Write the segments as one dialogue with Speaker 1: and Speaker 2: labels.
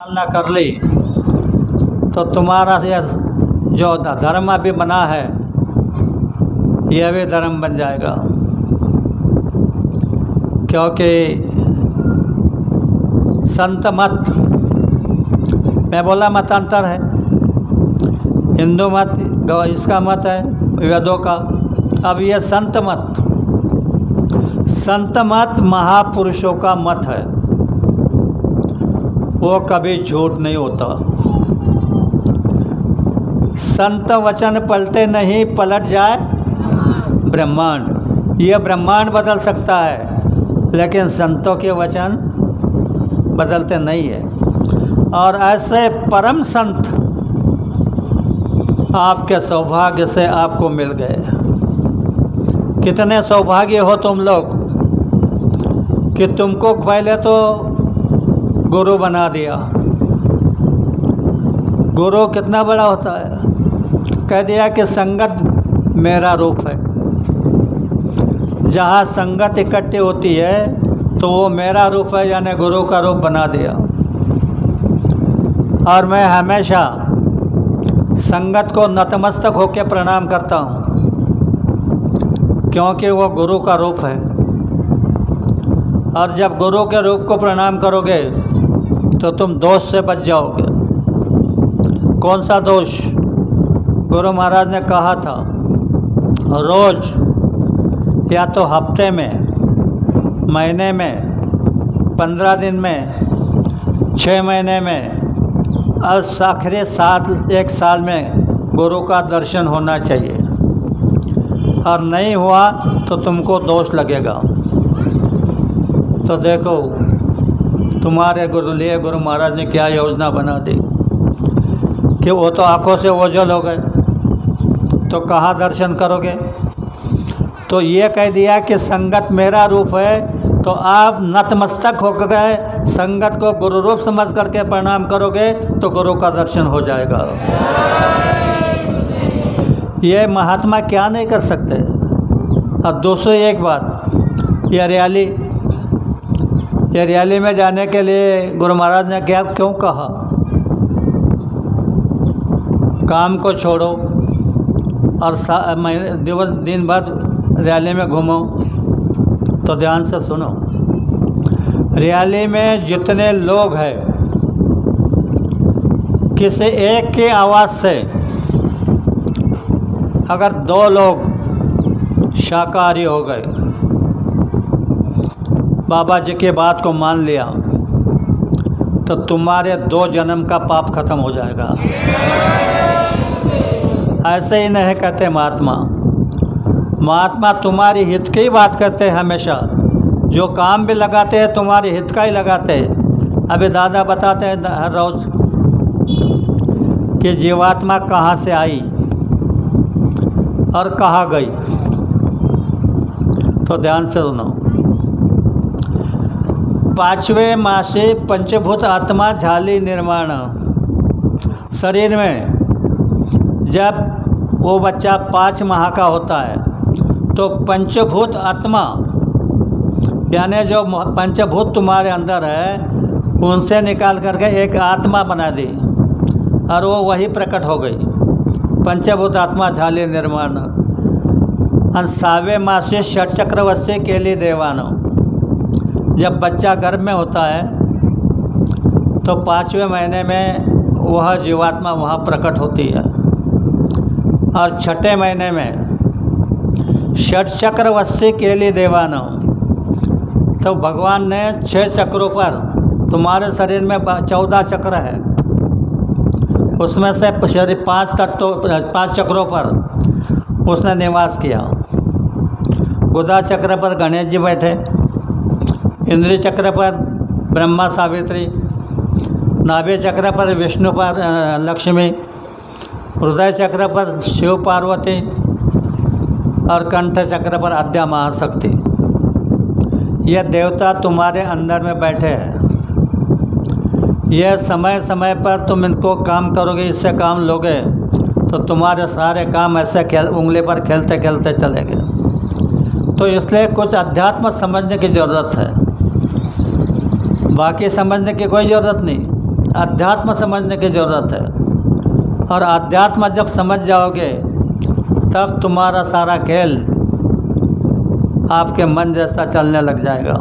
Speaker 1: पालना कर ली तो तुम्हारा ये जो धर्म अभी बना है यह भी धर्म बन जाएगा। क्योंकि संत मत, मैं बोला मतांतर है, हिंदू मत इसका मत है वेदों का। अब यह संत मत महापुरुषों का मत है, वो कभी झूठ नहीं होता। संत वचन पलटे नहीं, पलट जाए ब्रह्मांड। यह ब्रह्मांड बदल सकता है लेकिन संतों के वचन बदलते नहीं है। और ऐसे परम संत आपके सौभाग्य से आपको मिल गए। कितने सौभाग्य हो तुम लोग कि तुमको पहले तो गुरु बना दिया। गुरु कितना बड़ा होता है, कह दिया कि संगत मेरा रूप है। जहाँ संगत इकट्ठी होती है तो वो मेरा रूप है, यानी गुरु का रूप बना दिया। और मैं हमेशा संगत को नतमस्तक होकर प्रणाम करता हूँ, क्योंकि वो गुरु का रूप है। और जब गुरु के रूप को प्रणाम करोगे तो तुम दोष से बच जाओगे। कौन सा दोष? गुरु महाराज ने कहा था, रोज़ या तो हफ्ते में, महीने में, 15 दिन में, 6 महीने में और आखिरी एक साल में गुरु का दर्शन होना चाहिए। और नहीं हुआ तो तुमको दोष लगेगा। तो देखो तुम्हारे लिए गुरु महाराज ने क्या योजना बना दी कि वो तो आँखों से ओझल हो गए, तो कहाँ दर्शन करोगे? तो ये कह दिया कि संगत मेरा रूप है, तो आप नतमस्तक होकर गए, संगत को गुरु रूप समझ करके प्रणाम करोगे तो गुरु का दर्शन हो जाएगा। ये महात्मा क्या नहीं कर सकते। और दूसरी एक बात, ये रैली में जाने के लिए गुरु महाराज ने क्यों कहा? काम को छोड़ो और दिन भर रैली में घूमो। तो ध्यान से सुनो, रैली में जितने लोग हैं, किसी एक की आवाज़ से अगर 2 लोग शाकाहारी हो गए, बाबा जी की बात को मान लिया, तो तुम्हारे 2 जन्म का पाप खत्म हो जाएगा। ऐसे ही नहीं कहते महात्मा तुम्हारी हित की बात करते हैं हमेशा। जो काम भी लगाते हैं तुम्हारी हित का ही लगाते हैं। अभी दादा बताते हैं हर रोज़ कि जीवात्मा कहाँ से आई और कहाँ गई। तो ध्यान से सुनो, 5वें मासे पंचभूत आत्मा झाली निर्माण। शरीर में जब वो बच्चा 5 माह का होता है तो पंचभूत आत्मा, यानी जो पंचभूत तुम्हारे अंदर है उनसे निकाल करके एक आत्मा बना दी और वो वही प्रकट हो गई। पंचभूत आत्मा झाली निर्माण। 7वें मासे षट चक्रवर्ती के लिए देवानो। जब बच्चा गर्भ में होता है तो 5वें महीने में वह जीवात्मा वहाँ प्रकट होती है। और 6ठे महीने में षट चक्रवर्ती के लिए देवानो। तो भगवान ने 6 चक्रों पर, तुम्हारे शरीर में 14 चक्र है, उसमें से 5 चक्रों पर उसने निवास किया। गुदा चक्र पर गणेश जी बैठे, इंद्रिय चक्र पर ब्रह्मा सावित्री, नाभि चक्र पर विष्णु पर लक्ष्मी, हृदय चक्र पर शिव पार्वती और कंठ चक्र पर आद्या महाशक्ति। यह देवता तुम्हारे अंदर में बैठे हैं। यह समय समय पर तुम इनको काम करोगे, इससे काम लोगे तो तुम्हारे सारे काम ऐसे उंगली पर खेलते खेलते चलेंगे। तो इसलिए कुछ अध्यात्म समझने की ज़रूरत है, बाकी समझने की कोई ज़रूरत नहीं। अध्यात्म समझने की ज़रूरत है। और अध्यात्म जब समझ जाओगे तब तुम्हारा सारा खेल आपके मन जैसा चलने लग जाएगा।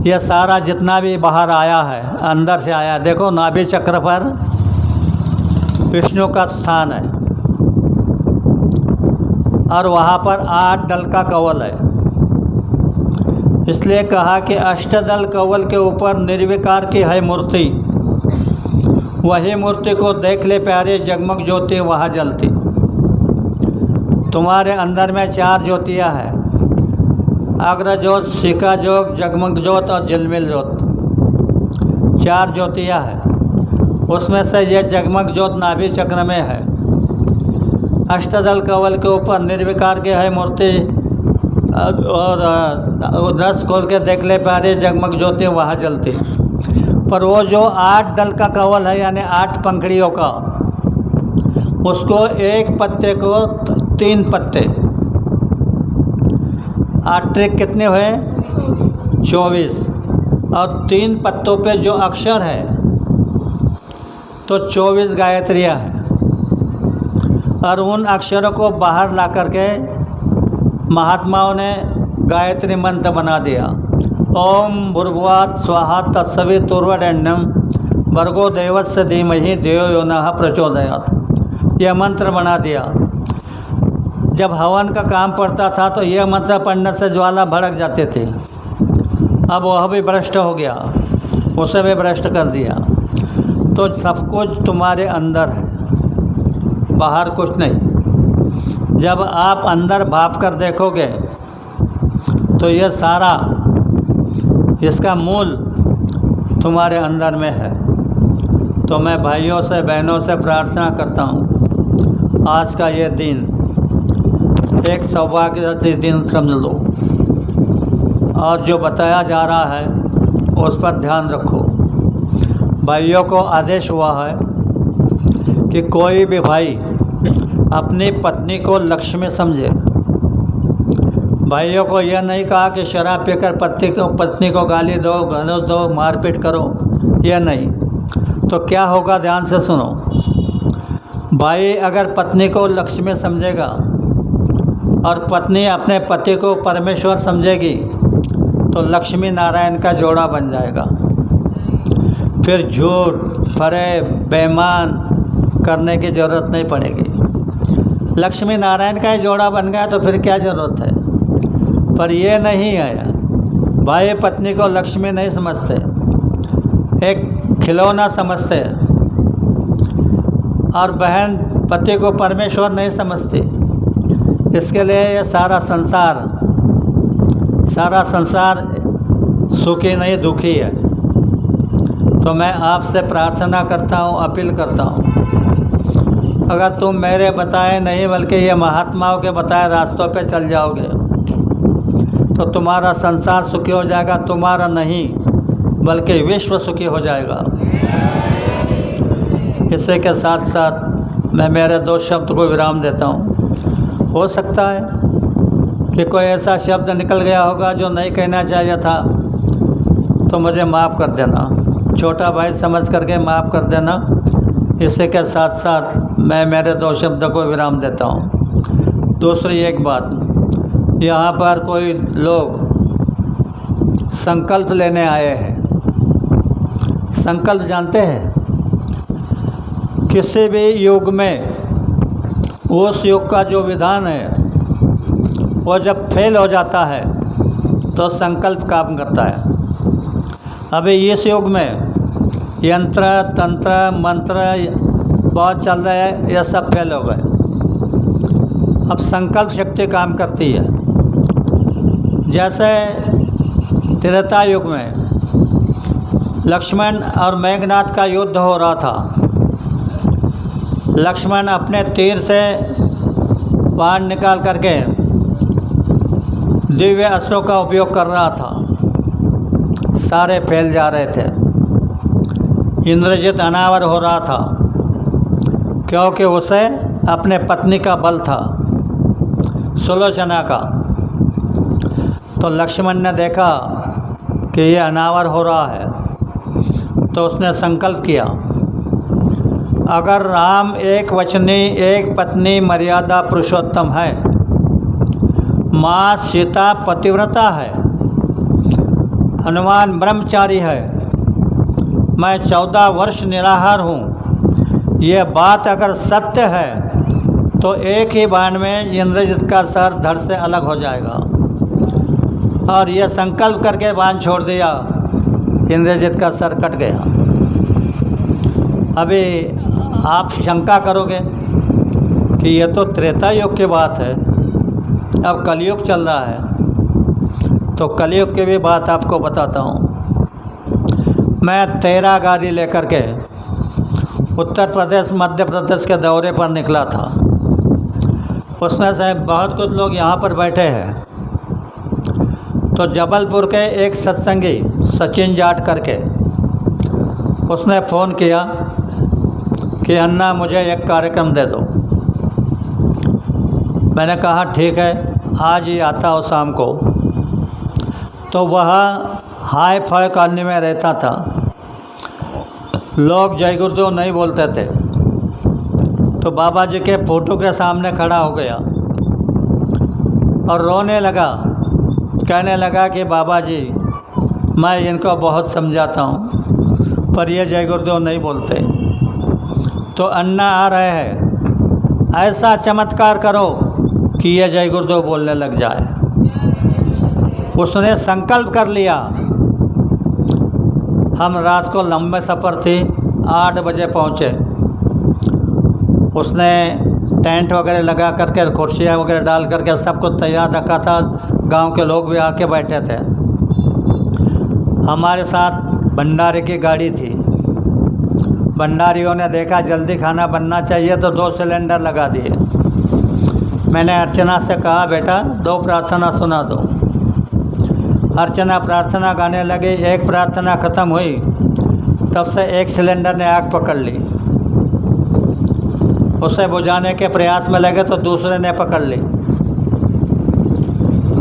Speaker 1: यह सारा जितना भी बाहर आया है अंदर से आया। देखो नाभि चक्र पर विष्णु का स्थान है और वहाँ पर 8 दल का कवल है। इसलिए कहा कि अष्टदल कवल के ऊपर निर्विकार की है मूर्ति, वही मूर्ति को देख ले प्यारे, जगमग ज्योति वहाँ जलती। तुम्हारे अंदर में 4 ज्योतियाँ हैं, अग्र ज्योत, शिखा ज्योत, जगमग ज्योत और झिलमिल ज्योत। 4 ज्योतियाँ हैं। उसमें से ये जगमग ज्योत नाभि चक्र में है। अष्टदल कवल के ऊपर निर्विकार की है मूर्ति और रस खोल के देख ले प्यारे, जगमग ज्योति वहाँ जलती। पर वो जो 8 दल का कवल है यानी 8 पंखड़ियों का, उसको एक पत्ते को 3 पत्ते, 8 ट्रिक कितने हुए? 24। और 3 पत्तों पे जो अक्षर है तो 24 गायत्रियाँ हैं। और उन अक्षरों को बाहर ला करके महात्माओं ने गायत्री मंत्र बना दिया। ओम भूर्भुवः स्वाहा तत्सवितुर्वरेण्यं भर्गो देवस्य धीमहि धियो यो नः प्रचोदयात्। यह मंत्र बना दिया। जब हवन का काम पड़ता था तो यह मंत्र पढ़ने से ज्वाला भड़क जाते थे। अब वह भी भ्रष्ट हो गया, उसे भी भ्रष्ट कर दिया। तो सब कुछ तुम्हारे अंदर है, बाहर कुछ नहीं। जब आप अंदर भाप कर देखोगे तो यह सारा, इसका मूल तुम्हारे अंदर में है। तो मैं भाइयों से बहनों से प्रार्थना करता हूँ, आज का ये दिन एक सौभाग्यवती दिन समझ लो और जो बताया जा रहा है उस पर ध्यान रखो। भाइयों को आदेश हुआ है कि कोई भी भाई अपनी पत्नी को लक्ष्मी समझे। भाइयों को यह नहीं कहा कि शराब पीकर पत्नी को गाली दो, गाली दो, मारपीट करो, यह नहीं। तो क्या होगा, ध्यान से सुनो। भाई अगर पत्नी को लक्ष्मी समझेगा और पत्नी अपने पति को परमेश्वर समझेगी तो लक्ष्मी नारायण का जोड़ा बन जाएगा। फिर झूठ, फरेब, बेईमान करने की ज़रूरत नहीं पड़ेगी। लक्ष्मी नारायण का ही जोड़ा बन गया तो फिर क्या ज़रूरत है। पर ये नहीं है, भाई पत्नी को लक्ष्मी नहीं समझते, एक खिलौना समझते, और बहन पति को परमेश्वर नहीं समझती। इसके लिए ये सारा संसार सुखी नहीं दुखी है। तो मैं आपसे प्रार्थना करता हूँ, अपील करता हूँ, अगर तुम मेरे बताए नहीं बल्कि ये महात्माओं के बताए रास्तों पे चल जाओगे तो तुम्हारा संसार सुखी हो जाएगा। तुम्हारा नहीं बल्कि विश्व सुखी हो जाएगा। इसी के साथ साथ मैं मेरे 2 शब्द को विराम देता हूँ। हो सकता है कि कोई ऐसा शब्द निकल गया होगा जो नहीं कहना चाहिए था, तो मुझे माफ़ कर देना, छोटा भाई समझ करके माफ़ कर देना। इसी के साथ साथ मैं मेरे 2 शब्द को विराम देता हूँ। दूसरी एक बात, यहाँ पर कोई लोग संकल्प लेने आए हैं। संकल्प जानते हैं? किसी भी युग में उस युग का जो विधान है वो जब फेल हो जाता है तो संकल्प काम करता है। अभी इस युग में यंत्र, तंत्र, मंत्र बहुत चल रहे हैं, यह सब फेल हो गए। अब संकल्प शक्ति काम करती है। जैसे त्रेता युग में लक्ष्मण और मेघनाथ का युद्ध हो रहा था। लक्ष्मण अपने तीर से बाण निकाल करके दिव्य अस्त्रों का उपयोग कर रहा था, सारे फैल जा रहे थे। इंद्रजित अनावर हो रहा था क्योंकि उसे अपने पत्नी का बल था, सुलोचना का। तो लक्ष्मण ने देखा कि ये अनावर हो रहा है तो उसने संकल्प किया, अगर राम एक वचनी एक पत्नी मर्यादा पुरुषोत्तम है, माँ सीता पतिव्रता है, हनुमान ब्रह्मचारी है, मैं 14 वर्ष निराहार हूँ, ये बात अगर सत्य है तो एक ही बाण में इंद्रजित का सर धड़ से अलग हो जाएगा। और यह संकल्प करके बाण छोड़ दिया, इंद्रजित का सर कट गया। अभी आप शंका करोगे कि यह तो त्रेता युग की बात है, अब कलयुग चल रहा है। तो कलयुग की भी बात आपको बताता हूँ। मैं 13 गाड़ी लेकर के उत्तर प्रदेश मध्य प्रदेश के दौरे पर निकला था। उसमें से बहुत कुछ लोग यहाँ पर बैठे हैं। तो जबलपुर के एक सत्संगी सचिन जाट करके, उसने फ़ोन किया कि अन्ना मुझे एक कार्यक्रम दे दो। मैंने कहा ठीक है, आज ही आता हो शाम को। तो वह हाई फाई कॉलोनी में रहता था, लोग जय गुरुदेव नहीं बोलते थे। तो बाबा जी के फ़ोटो के सामने खड़ा हो गया और रोने लगा, कहने लगा कि बाबा जी मैं इनको बहुत समझाता हूँ पर ये जय गुरुदेव नहीं बोलते। तो अन्ना आ रहे हैं, ऐसा चमत्कार करो कि ये जय गुरुदेव बोलने लग जाए। उसने संकल्प कर लिया। हम रात को लंबे सफ़र थी, 8 बजे पहुँचे। उसने टेंट वगैरह लगा करके, कुर्सियाँ वगैरह डाल करके सब कुछ तैयार रखा था। गांव के लोग भी आके बैठे थे। हमारे साथ भंडारे की गाड़ी थी। भंडारियों ने देखा जल्दी खाना बनना चाहिए तो 2 सिलेंडर लगा दिए। मैंने अर्चना से कहा, बेटा 2 प्रार्थना सुना दो। अर्चना प्रार्थना गाने लगी। एक प्रार्थना ख़त्म हुई, तब से एक सिलेंडर ने आग पकड़ ली। उसे बुझाने के प्रयास में लगे तो दूसरे ने पकड़ ली।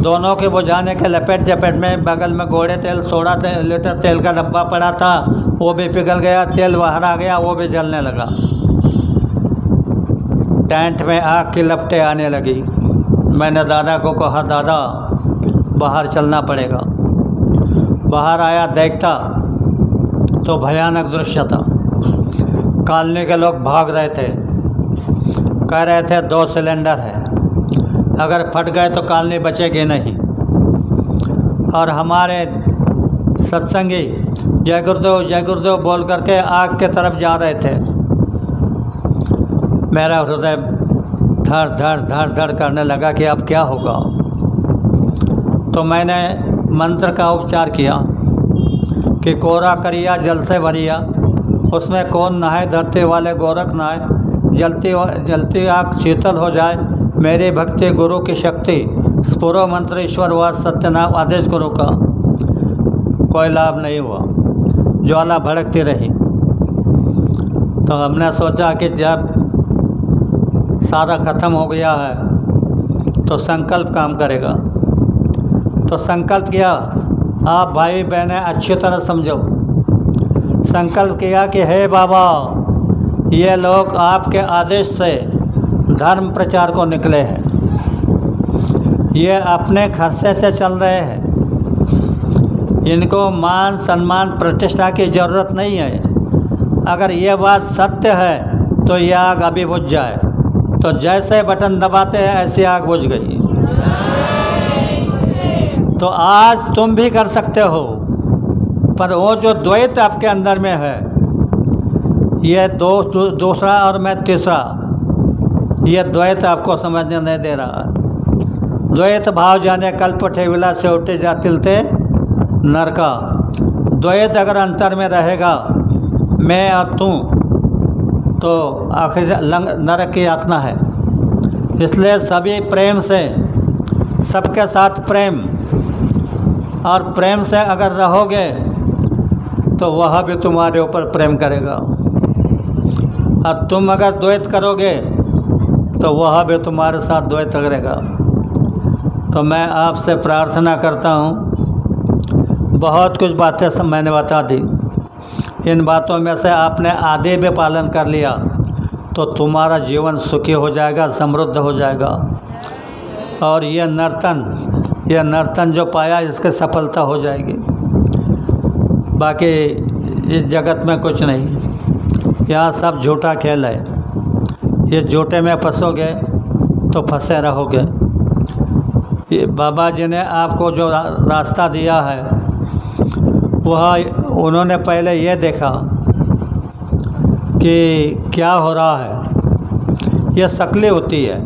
Speaker 1: दोनों के बुझाने के लपेट झपेट में बगल में गोड़े तेल, सोडा तेल, लीटर तेल का डब्बा पड़ा था, वो भी पिघल गया, तेल बाहर आ गया, वो भी जलने लगा। टेंट में आग की लपटें आने लगी। मैंने दादा को कहा, दादा बाहर चलना पड़ेगा। बाहर आया, देखता तो भयानक दृश्य था। कॉलोनी के लोग भाग रहे थे, कह रहे थे 2 सिलेंडर है, अगर फट गए तो कॉलोनी बचेगी नहीं। और हमारे सत्संगी जय गुरुदेव बोल करके आग के तरफ जा रहे थे। मेरा हृदय धड़ धड़ धड़ धड़ करने लगा कि अब क्या होगा। तो मैंने मंत्र का उपचार किया कि कोरा करिया जल से भरिया, उसमें कौन नहाए, धरती वाले गोरख नहाए, जलती आग शीतल हो जाए, मेरी भक्ति गुरु की शक्ति, स्फुरो मंत्र ईश्वर वास सत्यनाम आदेश गुरु का। कोई लाभ नहीं हुआ, ज्वाला भड़कती रही। तो हमने सोचा कि जब सारा ख़त्म हो गया है तो संकल्प काम करेगा। तो संकल्प किया। आप भाई बहनें अच्छी तरह समझो। संकल्प किया कि हे बाबा, ये लोग आपके आदेश से धर्म प्रचार को निकले हैं, ये अपने खर्चे से चल रहे हैं, इनको मान सम्मान प्रतिष्ठा की ज़रूरत नहीं है। अगर ये बात सत्य है तो ये आग अभी बुझ जाए। तो जैसे बटन दबाते हैं ऐसी आग बुझ गई। तो आज तुम भी कर सकते हो, पर वो जो द्वैत आपके अंदर में है, ये दूसरा और मैं तीसरा, ये द्वैत आपको समझने नहीं दे रहा है। द्वैत भाव जाने कल्प ठेविला से उठे जातिल थे नरका। द्वैत अगर अंतर में रहेगा, मैं और तू, तो आखिर नरक की यातना है। इसलिए सभी प्रेम से, सबके साथ प्रेम, और प्रेम से अगर रहोगे तो वह भी तुम्हारे ऊपर प्रेम करेगा। और तुम अगर द्वैत करोगे तो वह भी तुम्हारे साथ द्वैत करेगा। तो मैं आपसे प्रार्थना करता हूँ, बहुत कुछ बातें सब मैंने बता दी, इन बातों में से आपने आधे भी पालन कर लिया तो तुम्हारा जीवन सुखी हो जाएगा, समृद्ध हो जाएगा। और यह नर्तन जो पाया इसके सफलता हो जाएगी। बाकी इस जगत में कुछ नहीं, यहाँ सब झूठा खेल है। ये झूठे में फंसोगे तो फंसे रहोगे। ये बाबा जी ने आपको जो रास्ता दिया है वह उन्होंने पहले ये देखा कि क्या हो रहा है। यह शक्लें होती है।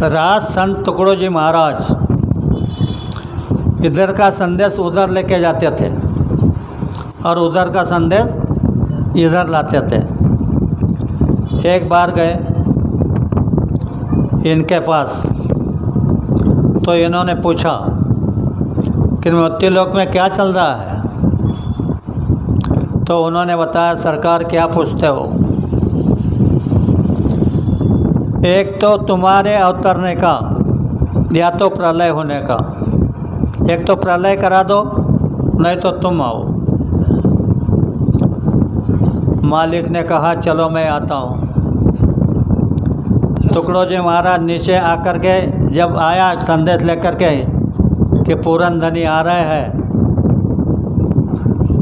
Speaker 1: राज संत टुकड़ो जी महाराज इधर का संदेश उधर लेके जाते थे और उधर का संदेश इधर लाते थे। एक बार गए इनके पास तो इन्होंने पूछा कि मृत्यु लोक में क्या चल रहा है। तो उन्होंने बताया, सरकार क्या पूछते हो? एक तो तुम्हारे अवतरने का या तो प्रलय होने का। एक तो प्रलय करा दो, नहीं तो तुम आओ। मालिक ने कहा चलो मैं आता हूँ। टुकड़ो जी महाराज नीचे आकर के जब आया संदेश लेकर के कि पूरन धनी आ रहे हैं,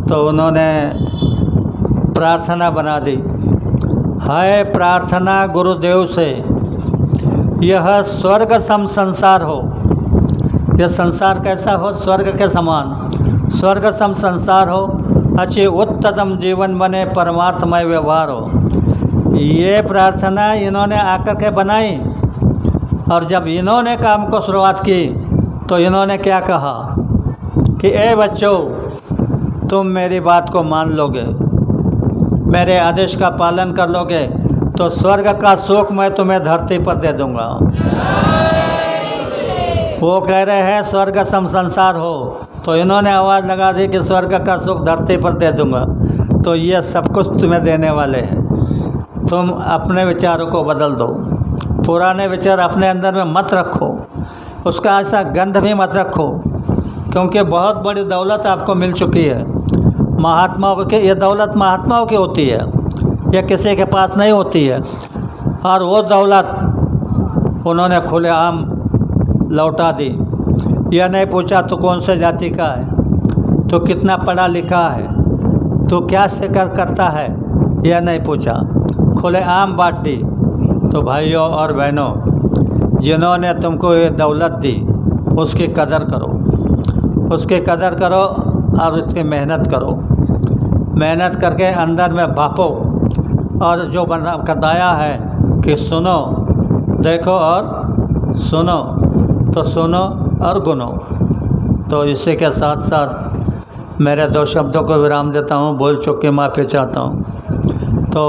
Speaker 1: तो उन्होंने प्रार्थना बना दी, है प्रार्थना गुरुदेव से यह स्वर्ग सम संसार हो। यह संसार कैसा हो? स्वर्ग के समान, स्वर्ग सम संसार हो, अच्छी उत्तम जीवन बने, परमार्थमय व्यवहार हो। ये प्रार्थना इन्होंने आकर के बनाई। और जब इन्होंने काम को शुरुआत की तो इन्होंने क्या कहा कि ए बच्चों, तुम मेरी बात को मान लोगे, मेरे आदेश का पालन कर लोगे तो स्वर्ग का सुख मैं तुम्हें धरती पर दे दूंगा। वो कह रहे हैं स्वर्ग सम संसार हो, तो इन्होंने आवाज़ लगा दी कि स्वर्ग का सुख धरती पर दे दूंगा। तो ये सब कुछ तुम्हें देने वाले हैं। तुम अपने विचारों को बदल दो, पुराने विचार अपने अंदर में मत रखो, उसका ऐसा गंध भी मत रखो, क्योंकि बहुत बड़ी दौलत आपको मिल चुकी है। महात्माओं की ये दौलत महात्माओं की होती है, यह किसी के पास नहीं होती है। और वो दौलत उन्होंने खुलेआम लौटा दी। यह नहीं पूछा तो कौन से जाति का है, तो कितना पढ़ा लिखा है, तो क्या शिकार करता है, यह नहीं पूछा, खुलेआम बांट दी। तो भाइयों और बहनों, जिन्होंने तुमको ये दौलत दी उसकी कदर करो, उसकी कदर करो और उसकी मेहनत करो। मेहनत करके अंदर में भापो और जो बताया है कि सुनो, देखो और सुनो, तो सुनो और गुनो। तो इसी के साथ साथ मेरे दो शब्दों को विराम देता हूँ, बोल चुक के माफ़ी चाहता हूँ। तो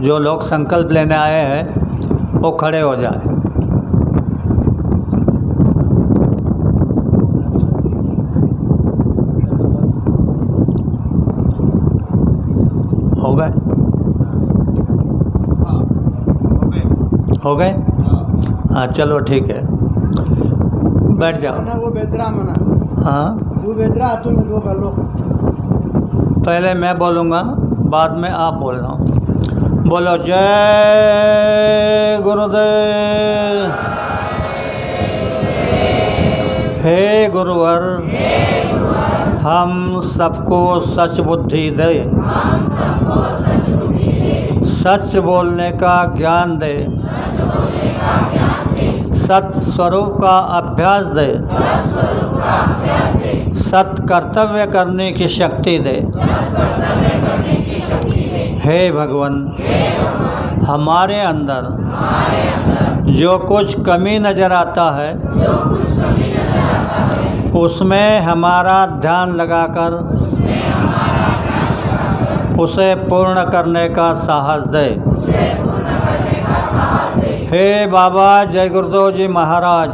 Speaker 1: जो लोग संकल्प लेने आए हैं वो खड़े हो जाए। हो गए? हो गए? हाँ चलो ठीक है, बैठ जाओ।
Speaker 2: वो बेदरा मना,
Speaker 1: हाँ
Speaker 2: वो बेदरा तुम वो कर लो।
Speaker 1: पहले मैं बोलूँगा, बाद में आप बोलना। बोलो जय गुरुदेव। हे गुरुवर, हम सबको सच बुद्धि दे, सच बोलने का ज्ञान दे, सत स्वरूप का अभ्यास दे, सत कर्तव्य करने की शक्ति दे। हे भगवान, हमारे अंदर जो कुछ कमी नज़र आता है उसमें हमारा ध्यान लगाकर उसे पूर्ण करने का साहस दे। हे बाबा जय गुरुदेव जी महाराज,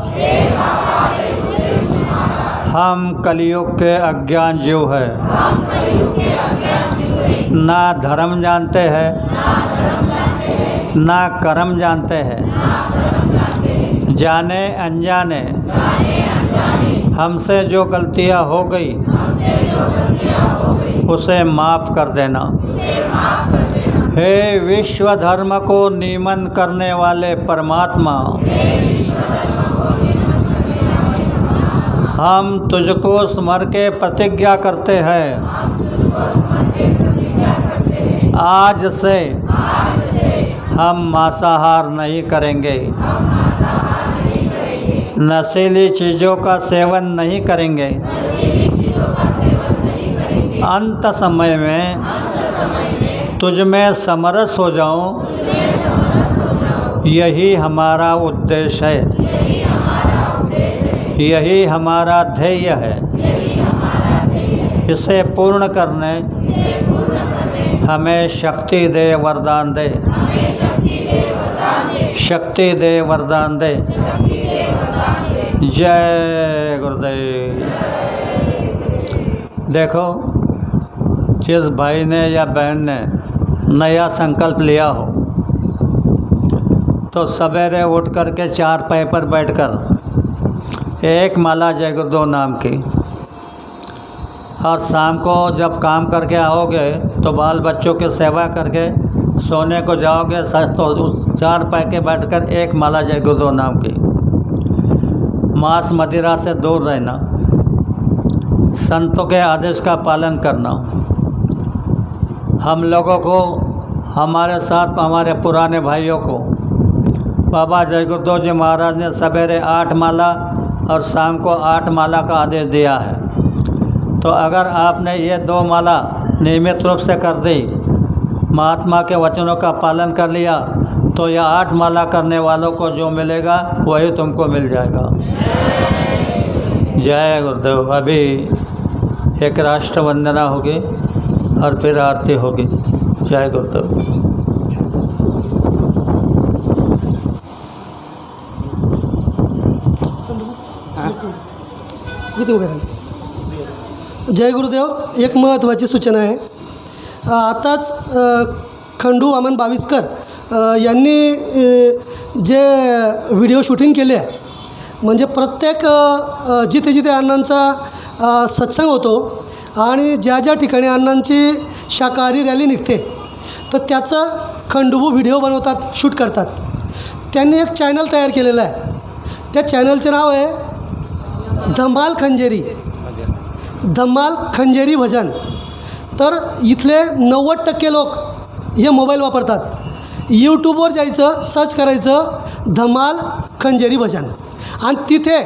Speaker 1: हम कलयुग के अज्ञान जीव है, ना धर्म जानते हैं, ना कर्म जानते हैं। जाने अनजाने हमसे जो गलतियां हो गई उसे माफ़ कर देना। हे विश्व धर्म को नियमन करने वाले परमात्मा, हम तुझको स्मर के प्रतिज्ञा करते हैं, आज से हम मांसाहार नहीं करेंगे, नशीली चीज़ों का सेवन नहीं करेंगे। अंत समय में तुझ में समरस हो जाऊं, यही हमारा उद्देश्य है, यही हमारा ध्येय है। इसे पूर्ण करने हमें शक्ति दे, वरदान दे, शक्ति दे, वरदान दे। जय गुरुदेव। देखो, जिस भाई ने या बहन ने नया संकल्प लिया हो तो सवेरे उठ कर के चारपाई पर बैठकर एक माला जय गुरुदेव नाम की, और शाम को जब काम करके आओगे तो बाल बच्चों की सेवा करके सोने को जाओगे तो उस चारपाई के बैठकर एक माला जय गुरुदेव नाम की। मांस मदिरा से दूर रहना, संतों के आदेश का पालन करना। हम लोगों को, हमारे साथ हमारे पुराने भाइयों को बाबा जय गुरुदेव जी महाराज ने सवेरे 8 माला और शाम को 8 माला का आदेश दिया है। तो अगर आपने ये 2 माला नियमित रूप से कर दी, महात्मा के वचनों का पालन कर लिया, तो यह 8 माला करने वालों को जो मिलेगा वही तुमको मिल जाएगा। जय गुरुदेव। अभी एक राष्ट्र वंदना होगी और फिर आरती होगी। जय गुरुदेव।
Speaker 3: जय गुरुदेव। एक महत्त्वाची सूचना आहे। आताच खंडू वामन बाविस्कर यांनी जे व्हिडिओ शूटिंग केले आहे, म्हणजे प्रत्येक जिथे जिथे अण्णांचा सत्संग होतो आणि ज्या ज्या ठिकाणी अण्णांची शाकाहारी रॅली निघते तर त्याचं खंडूबू व्हिडिओ बनवतात, शूट करतात। त्यांनी एक चॅनल तयार केलेलं आहे। त्या चॅनलचे नाव आहे धम्माल खंजेरी, धम्माल खंजेरी भजन। तर इथले 90% लोक हे मोबाईल वापरतात। यूट्यूबवर जायचं, सर्च करायचं धम्माल खंजेरी भजन, आणि तिथे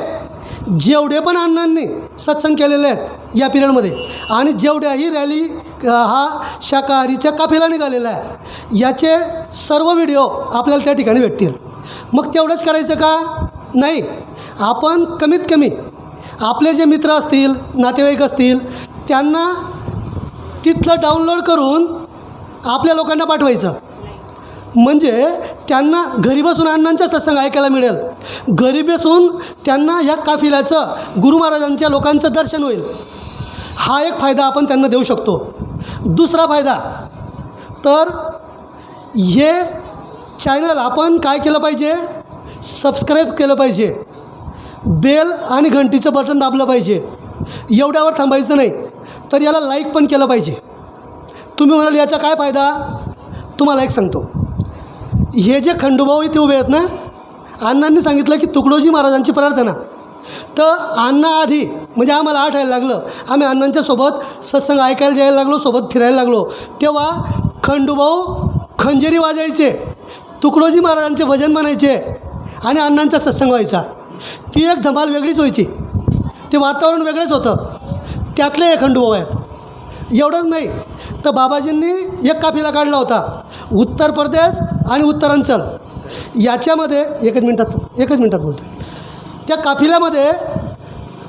Speaker 3: जेवढे पण अण्णांनी सत्संग केलेले आहेत या पिरियडमध्ये आणि जेवढ्याही रॅली हा शाकाहारीच्या काफिला निघालेला आहे, याचे सर्व व्हिडिओ आपल्याला त्या ठिकाणी भेटतील। मग तेवढंच करायचं का? नाही, आपण कमीत कमी आपले जे मित्र असतील, नातेवाईक असतील, त्यांना तिथलं डाउनलोड करून आपल्या लोकांना पाठवायचं, म्हणजे त्यांना घरी बसून अण्णांचा सत्संग ऐकायला मिळेल। घरी बसून त्यांना ह्या काफिल्याचं, गुरु महाराजांच्या लोकांचं दर्शन होईल। हा एक फायदा आपण त्यांना देऊ शकतो। दुसरा फायदा, तर हे चॅनल आपण काय केलं पाहिजे? सबस्क्राईब केलं पाहिजे, बेल आणि घंटीचं बटन दाबलं पाहिजे। एवढ्यावर थांबायचं नाही, तर याला लाईक पण केलं पाहिजे। तुम्ही म्हणाल याचा काय फायदा? तुम्हाला एक सांगतो। हे जे खंडूभाऊ इथे उभे आहेत ना, अण्णांनी सांगितलं की तुकडोजी महाराजांची प्रार्थना, तर अण्णा आधी म्हणजे आम्हाला आठायला लागलं, आम्ही अण्णांच्या सोबत सत्संग ऐकायला जायला लागलो, सोबत फिरायला लागलो, तेव्हा खंडूभाऊ खंजेरी वाजायचे, तुकडोजी महाराजांचे भजन म्हणायचे आणि अण्णांचा सत्संग व्हायचा। ती एक धमाल वेगळीच व्हायची, ते वातावरण वेगळंच होतं। त्यातले हे खंडूभाऊ आहेत। एवढंच नाही तर बाबाजींनी एक काफिला काढला होता, उत्तर प्रदेश आणि उत्तरांचल याच्यामध्ये। एकच मिनटात बोलतो। त्या काफिल्यामध्ये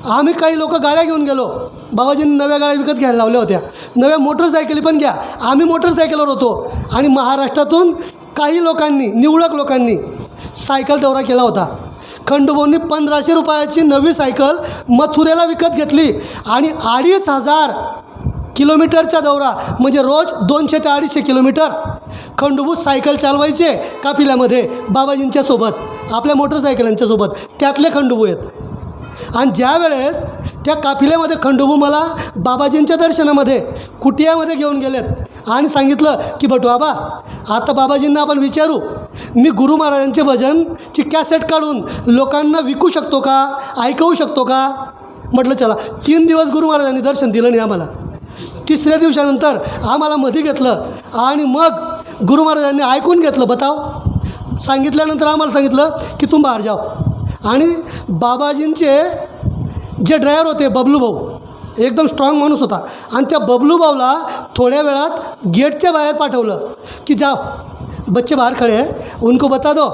Speaker 3: आम्ही काही लोक गाड्या घेऊन गेलो। बाबाजींनी नव्या गाड्या विकत घ्यायला लावल्या होत्या, नव्या मोटरसायकली पण घ्या। आम्ही मोटरसायकलवर होतो आणि महाराष्ट्रातून काही लोकांनी, निवडक लोकांनी सायकल दौरा केला होता। खंडूभाऊंनी 1500 रुपयाची नवी सायकल मथुरेला विकत घेतली आणि 2500 किलोमीटरचा दौरा, म्हणजे रोज 200 ते 250 किलोमीटर खंडूभाऊ सायकल चालवायचे काफिल्यामध्ये बाबाजींच्या सोबत, आपल्या मोटरसायकलांच्या सोबत। त्यातले खंडूभाऊ आहेत। आणि ज्या वेळेस त्या काफिल्यामध्ये खंडोबा मला बाबाजींच्या दर्शनामध्ये कुटियामध्ये घेऊन गेलेत आणि सांगितलं की बटू बाबा आता बाबाजींना आपण विचारू, मी गुरु महाराजांचे भजनची कॅसेट काढून लोकांना विकू शकतो का, ऐकवू शकतो का? म्हटलं चला. 3 दिवस गुरु महाराजांनी दर्शन दिलं नाही आम्हाला. 3ऱ्या दिवसानंतर आम्हाला मध्ये घेतलं आणि मग गुरु महाराजांनी ऐकून घेतलं. बताव सांगितल्यानंतर आम्हाला सांगितलं की तुम बाहेर जाओ. आणि बाबाजींचे जे ड्रायव्हर होते बबलू भाऊ, एकदम स्ट्रॉंग माणूस होता, आणि त्या बबलू भाऊला थोड्या वेळात गेटच्या बाहेर पाठवलं की जाओ बच्चे बाहर खड़े हैं, उनको बता दो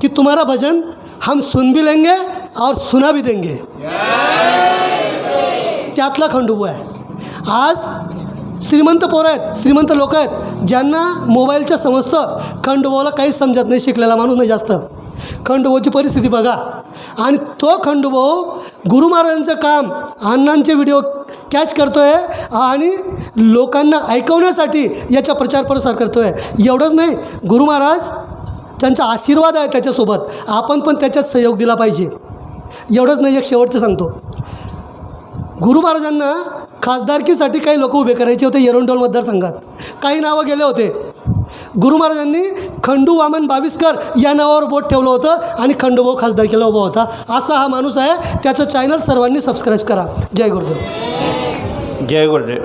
Speaker 3: कि तुम्हारा भजन हम सुन भी लेंगे और सुना भी देंगे. त्यातला खंडोबा आहे. आज श्रीमंत पोरं आहेत, श्रीमंत लोक आहेत ज्यांना मोबाईलच्या समजतं, खंडोबाला काहीच समजत नाही, शिकलेला माणूस नाही जास्त. खंडोबाची परिस्थिती बघा. आणि तो खंडोबा गुरु महाराजांचं काम, अण्णांचे व्हिडिओ कॅच करतो आहे आणि लोकांना ऐकवण्यासाठी याचा प्रचार प्रसार करतो आहे. एवढंच नाही, गुरु महाराज त्यांचा आशीर्वाद आहे त्याच्यासोबत, आपण पण त्याच्यात सहयोग दिला पाहिजे. एवढंच नाही, एक शेवटचं सांगतो. गुरु महाराजांना खासदारकीसाठी काही लोक उभे करायचे होते एरंडोल मतदारसंघात. काही नावं गेले होते. गुरु महाराजांनी खंडू वामन बाविस्कर या नावावर बोट ठेवलं होतं आणि खंडोभाऊ खासदारकीला उभा होता. असा हा माणूस आहे. त्याचं चॅनल सर्वांनी सबस्क्राईब करा. जय गुरुदेव.
Speaker 4: जय गुरुदेव.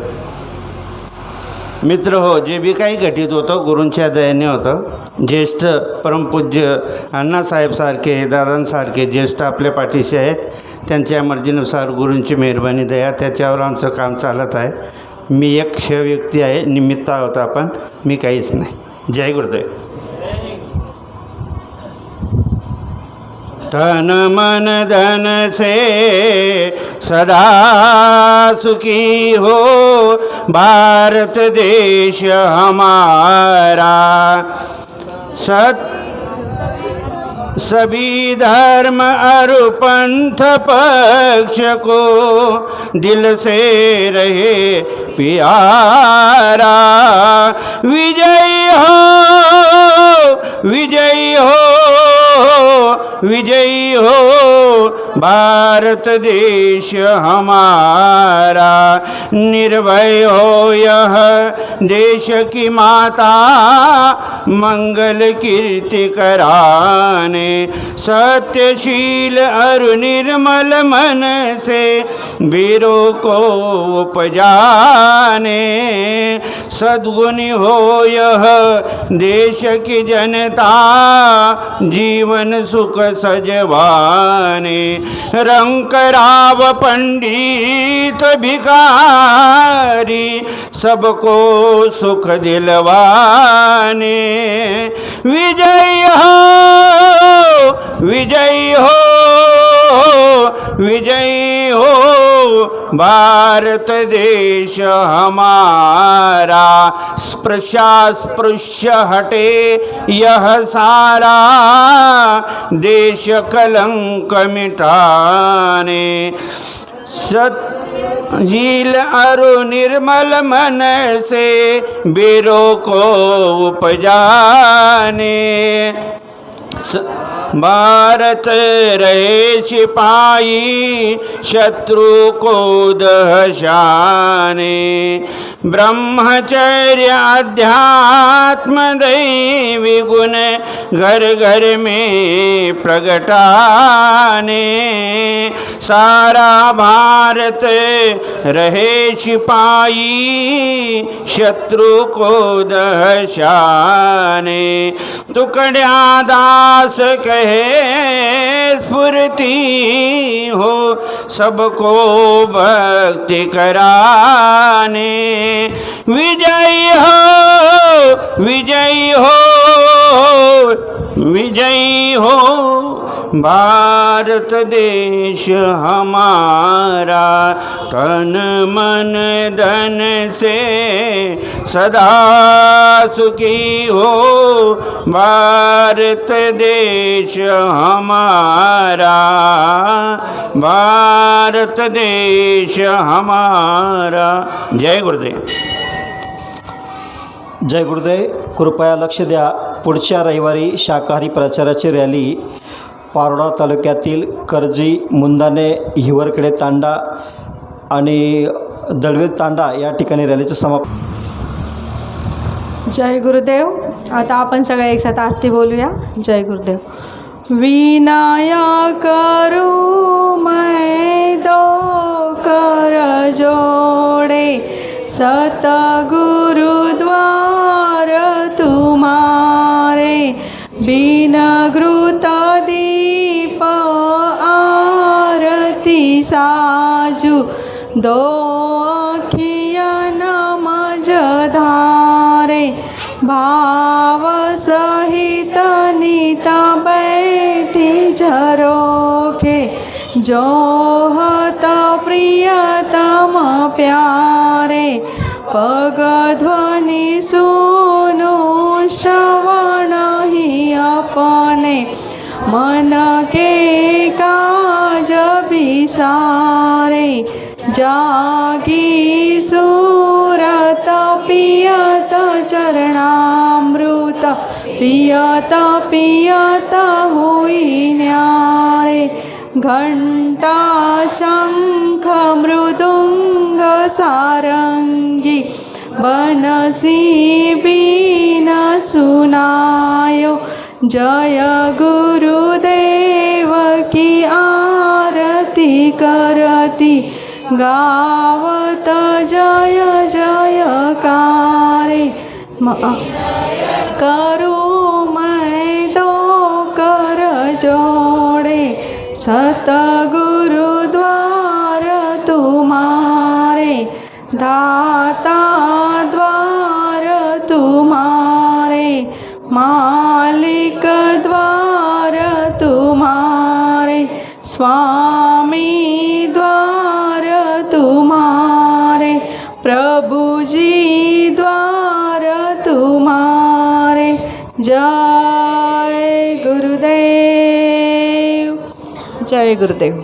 Speaker 4: मित्र हो, जे बी काही घटित होतं गुरूंच्या दयेने होतं. ज्येष्ठ परमपूज्य अण्णासाहेबसारखे, दादांसारखे ज्येष्ठ आपल्या पाठीशी आहेत. त्यांच्या मर्जीनुसार गुरूंची मेहरबानी दया त्याच्यावर आमचं काम चालत आहे. मी एक व्यक्ती आहे, निमित्त आहोत आपण, मी काहीच नाही. जय गुरुदेव. तन मन धन से सदा सुखी हो भारत देश हमारा. सभी धर्म और पंथ पक्ष को दिल से रहे प्यारा. विजय हो, विजय हो, विजयी हो भारत देश हमारा. निर्भय हो यह देश की माता, मंगल कीर्ति कराने. सत्यशील और निर्मल मन से वीरों को उपजाने. सद्गुणी हो यह देश की जनता, जीवन सुख सजवाने. रंकराव पंडित भिखारी, सबको सुख दिलवाने. विजय हो, विजय हो, विजयी हो भारत देश हमारा. स्पृश्य हटे यह सारा, देश कलंक मिटाने. सतशील और निर्मल मन से वीरों को उपजाने. भारत रहे सिपाही, शत्रु को दहशाने. ब्रह्मचर्य अध्यात्म दैवी गुण घर घर में प्रगटाने. सारा भारत रहे सिपाही, शत्रु को दहशाने. तुकड़िया दास कहे स्फूर्ति हो, सबको भक्ति कराने. विजयी हो, विजयी हो, विजयी हो भारत देश हमारा. तन मन धन से सदा सुखी हो भारत देश हमारा. भारत देश हमारा. जय गुरुदेव.
Speaker 5: जय गुरुदेव. कृपया लक्ष द्या. पुढच्या रविवारी शाकाहारी प्रचाराची रॅली पारोडा तालुक्यातील कर्जी, मुंदाने, हिवरकडे तांडा आणि दळवेल तांडा या ठिकाणी रॅलीचं समाप्त.
Speaker 6: जय गुरुदेव. आता आपण सगळे एकसाथ आरती बोलूया. जय गुरुदेव. विनायक करू मैं दो कर जोड़े, सतगुरु द्वार तुम्हारे, बिन घृत दीप आरती साजू, दो अखियन मज धारे, भाव सहित नित बैठी झरोखे, जोहत प्रियतम प्यारे, पग ध्वनि सुनु श्रवण ही अपने, मन के काज बिसारे, जागी सूरत पियत चरणामृत, पियत पियत हुई न्यारे, घंटा शंख मृदुंग सारंगी, बनसी बीन सुनायो, जय गुरुदेव की आरती करती, गावत जय जयकारे, करूँ मैं दो कर जोड़े, सतगुरु द्वार तुम्हारे, दाता द्वार तुम्हारे, मालिक द्वार तुम्हारे, स्वामी द्वार तुम्हारे, प्रभु जी द्वार तुम्हारे. जय गुरुदेव. जय गुरुदेव.